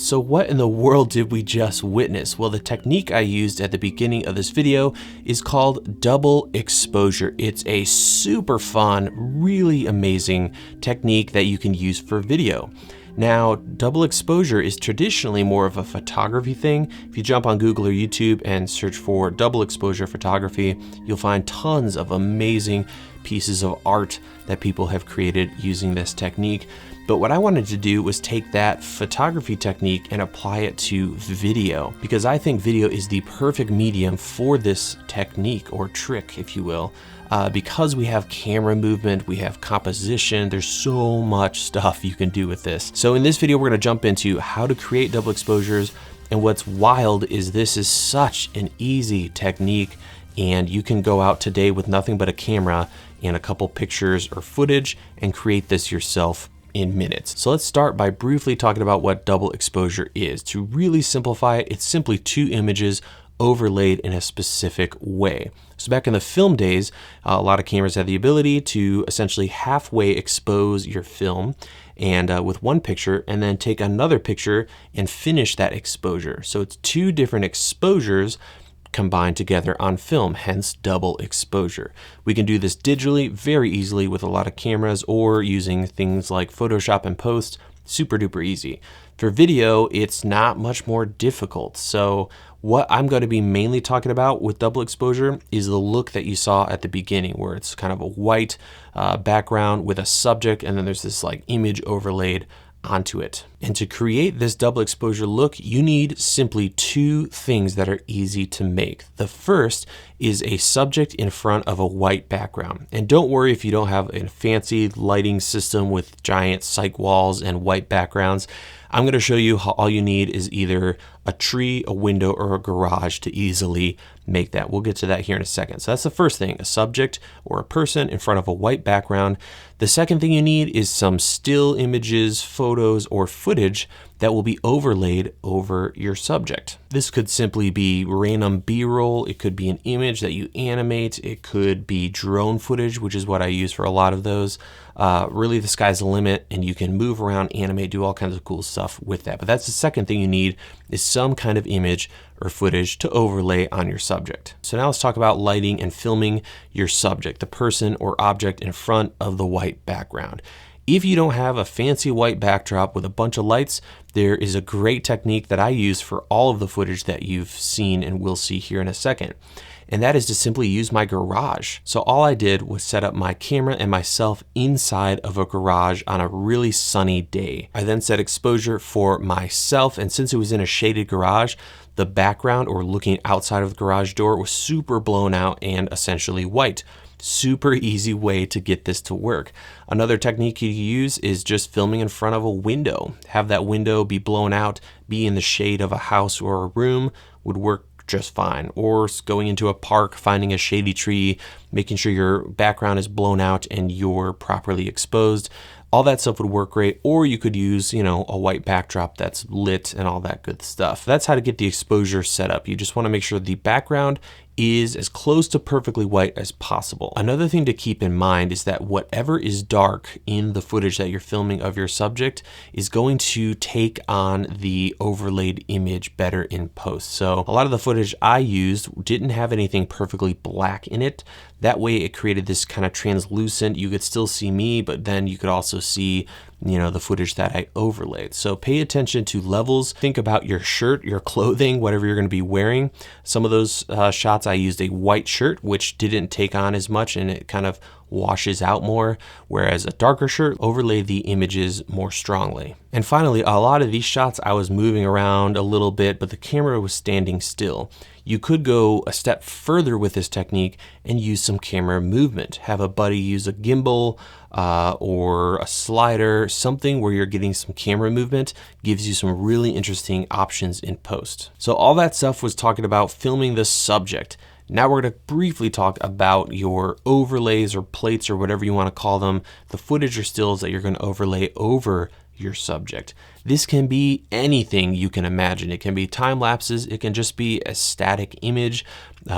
So what in the world did we just witness? Well, the technique I used at the beginning of this video is called double exposure. It's a super fun, really amazing technique that you can use for video. Now, double exposure is traditionally more of a photography thing. If you jump on Google or YouTube and search for double exposure photography, you'll find tons of amazing pieces of art that people have created using this technique. But what I wanted to do was take that photography technique and apply it to video, because I think video is the perfect medium for this technique or trick, if you will. Because we have camera movement, we have composition, there's so much stuff you can do with this. So in this video, we're gonna jump into how to create double exposures. And what's wild is this is such an easy technique, and you can go out today with nothing but a camera and a couple pictures or footage and create this yourself in minutes. So let's start by briefly talking about what double exposure is. To really simplify it, it's simply two images overlaid in a specific way. So back in the film days, a lot of cameras had the ability to essentially halfway expose your film and with one picture, and then take another picture and finish that exposure. So it's two different exposures combined together on film, hence double exposure. We can do this digitally very easily with a lot of cameras or using things like Photoshop and Post, super duper easy. For video, it's not much more difficult. So what I'm going to be mainly talking about with double exposure is the look that you saw at the beginning, where it's kind of a white background with a subject, and then there's this like image overlaid onto it. And to create this double exposure look, you need simply two things that are easy to make. The first is a subject in front of a white background. And don't worry if you don't have a fancy lighting system with giant cyc walls and white backgrounds. I'm going to show you how all you need is either a tree, a window, or a garage to easily make that. We'll get to that here in a second. So that's the first thing, a subject or a person in front of a white background. The second thing you need is some still images, photos, or footage that will be overlaid over your subject. This could simply be random B-roll. It could be an image that you animate. It could be drone footage, which is what I use for a lot of those. Really, the sky's the limit, and you can move around, animate, do all kinds of cool stuff with that. But that's the second thing you need, is some kind of image or footage to overlay on your subject. So now let's talk about lighting and filming your subject, the person or object in front of the white background. If you don't have a fancy white backdrop with a bunch of lights, there is a great technique that I use for all of the footage that you've seen and will see here in a second. And that is to simply use my garage. So all I did was set up my camera and myself inside of a garage on a really sunny day. I then set exposure for myself, and since it was in a shaded garage, the background or looking outside of the garage door was super blown out and essentially white. Super easy way to get this to work. Another technique you use is just filming in front of a window. Have that window be blown out, be in the shade of a house or a room would work just fine. Or going into a park, finding a shady tree, making sure your background is blown out and you're properly exposed. All that stuff would work great. Or you could use, a white backdrop that's lit and all that good stuff. That's how to get the exposure set up. You just want to make sure the background is as close to perfectly white as possible. Another thing to keep in mind is that whatever is dark in the footage that you're filming of your subject is going to take on the overlaid image better in post. So a lot of the footage I used didn't have anything perfectly black in it. That way it created this kind of translucent, you could still see me, but then you could also see the footage that I overlaid. So pay attention to levels. Think about your shirt, your clothing, whatever you're going to be wearing. Some of those shots I used a white shirt, which didn't take on as much and it kind of washes out more, whereas a darker shirt overlaid the images more strongly. And finally, a lot of these shots I was moving around a little bit, but the camera was standing still. You could go a step further with this technique and use some camera movement. Have a buddy use a gimbal or a slider, something where you're getting some camera movement, gives you some really interesting options in post. So all that stuff was talking about filming the subject. Now we're going to briefly talk about your overlays or plates or whatever you want to call them, the footage or stills that you're going to overlay over your subject. This can be anything you can imagine. It can be time lapses. It can just be a static image.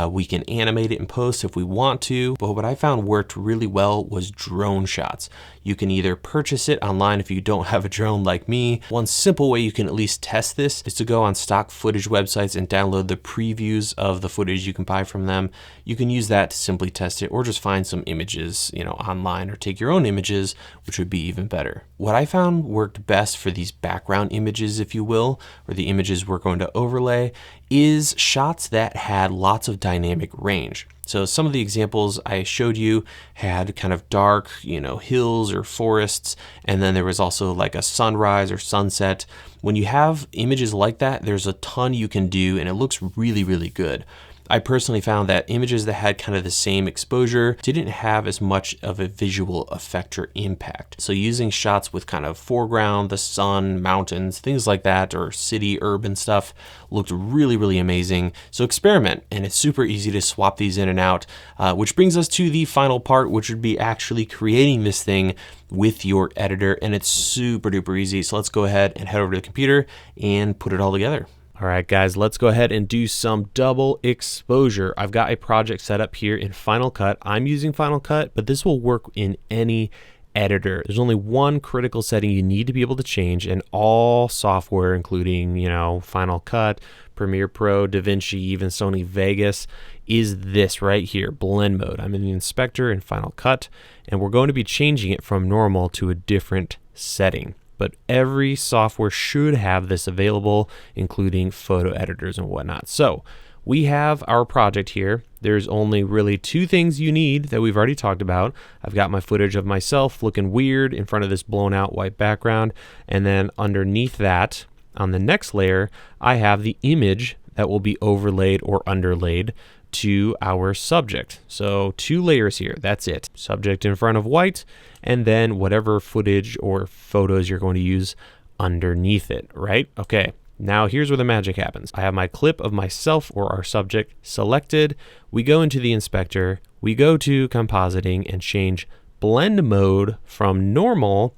We can animate it in post if we want to, but what I found worked really well was drone shots. You can either purchase it online if you don't have a drone like me. One simple way you can at least test this is to go on stock footage websites and download the previews of the footage you can buy from them. You can use that to simply test it, or just find some images, online, or take your own images, which would be even better. What I found worked best for these background images, if you will, or the images we're going to overlay, is shots that had lots of dynamic range. So some of the examples I showed you had kind of dark, hills or forests, and then there was also like a sunrise or sunset. When you have images like that, there's a ton you can do, and it looks really, really good. I personally found that images that had kind of the same exposure didn't have as much of a visual effect or impact. So using shots with kind of foreground, the sun, mountains, things like that, or city, urban stuff looked really, really amazing. So experiment, and it's super easy to swap these in and out, which brings us to the final part, which would be actually creating this thing with your editor, and it's super duper easy. So let's go ahead and head over to the computer and put it all together. All right, guys, let's go ahead and do some double exposure. I've got a project set up here in Final Cut. I'm using Final Cut, but this will work in any editor. There's only one critical setting you need to be able to change, and all software, including, Final Cut, Premiere Pro, DaVinci, even Sony Vegas, is this right here, blend mode. I'm in the inspector in Final Cut, and we're going to be changing it from normal to a different setting. But every software should have this available, including photo editors and whatnot. So we have our project here. There's only really two things you need that we've already talked about. I've got my footage of myself looking weird in front of this blown out white background. And then underneath that, on the next layer, I have the image that will be overlaid or underlaid to our subject. So 2 layers here, that's it. Subject in front of white, and then whatever footage or photos you're going to use underneath it, right? Okay, now here's where the magic happens. I have my clip of myself or our subject selected. We go into the inspector, we go to compositing and change blend mode from normal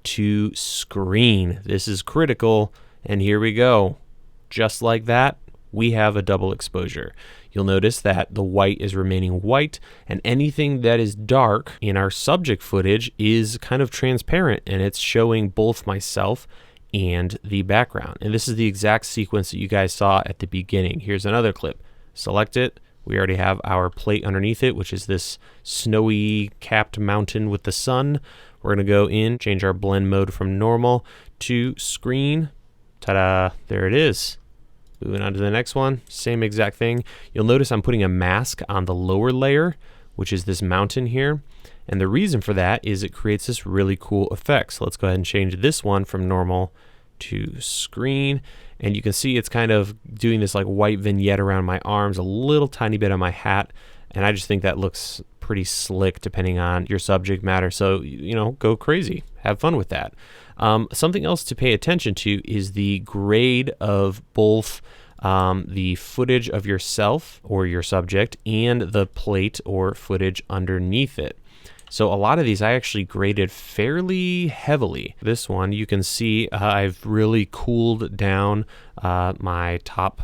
to screen. This is critical, and here we go. Just like that, we have a double exposure. You'll notice that the white is remaining white, and anything that is dark in our subject footage is kind of transparent, and it's showing both myself and the background. And this is the exact sequence that you guys saw at the beginning. Here's another clip. Select it. We already have our plate underneath it, which is this snowy capped mountain with the sun. We're going to go in, change our blend mode from normal to screen. Ta-da, there it is. Moving on to the next one, same exact thing. You'll notice I'm putting a mask on the lower layer, which is this mountain here. And the reason for that is it creates this really cool effect. So let's go ahead and change this one from normal to screen. And you can see it's kind of doing this like white vignette around my arms, a little tiny bit on my hat. And I just think that looks pretty slick depending on your subject matter. So, go crazy, have fun with that. Something else to pay attention to is the grade of both the footage of yourself or your subject and the plate or footage underneath it. So a lot of these I actually graded fairly heavily. This one you can see I've really cooled down my top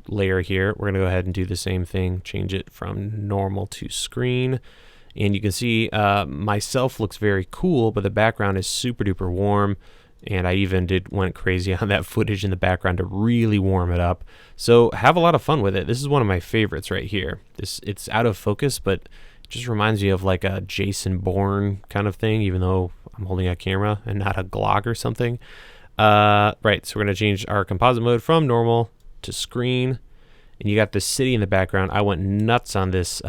layer here. We're gonna go ahead and do the same thing, change it from normal to screen. And you can see myself looks very cool, but the background is super duper warm. And I even went crazy on that footage in the background to really warm it up. So have a lot of fun with it. This is one of my favorites right here. It's out of focus, but it just reminds me of like a Jason Bourne kind of thing, even though I'm holding a camera and not a Glock or something. Right, so we're gonna change our composite mode from normal to screen. And you got the city in the background. I went nuts on this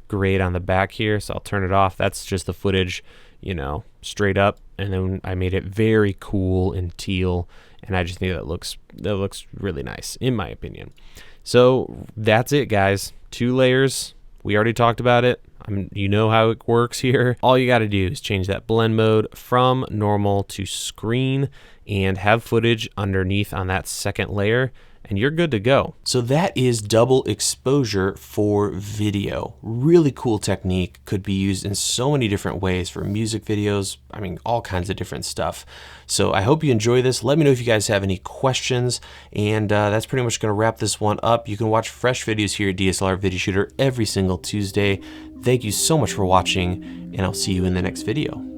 grade on the back here, so I'll turn it off. That's just the footage, straight up, and then I made it very cool and teal, and I just think that looks really nice in my opinion. So that's it, guys. 2 layers. We already talked about it. You know how it works here. All you got to do is change that blend mode from normal to screen, and have footage underneath on that second layer, and you're good to go. So that is double exposure for video. Really cool technique, could be used in so many different ways for music videos. I mean, all kinds of different stuff. So I hope you enjoy this. Let me know if you guys have any questions, and that's pretty much gonna wrap this one up. You can watch fresh videos here at DSLR Video Shooter every single Tuesday. Thank you so much for watching, and I'll see you in the next video.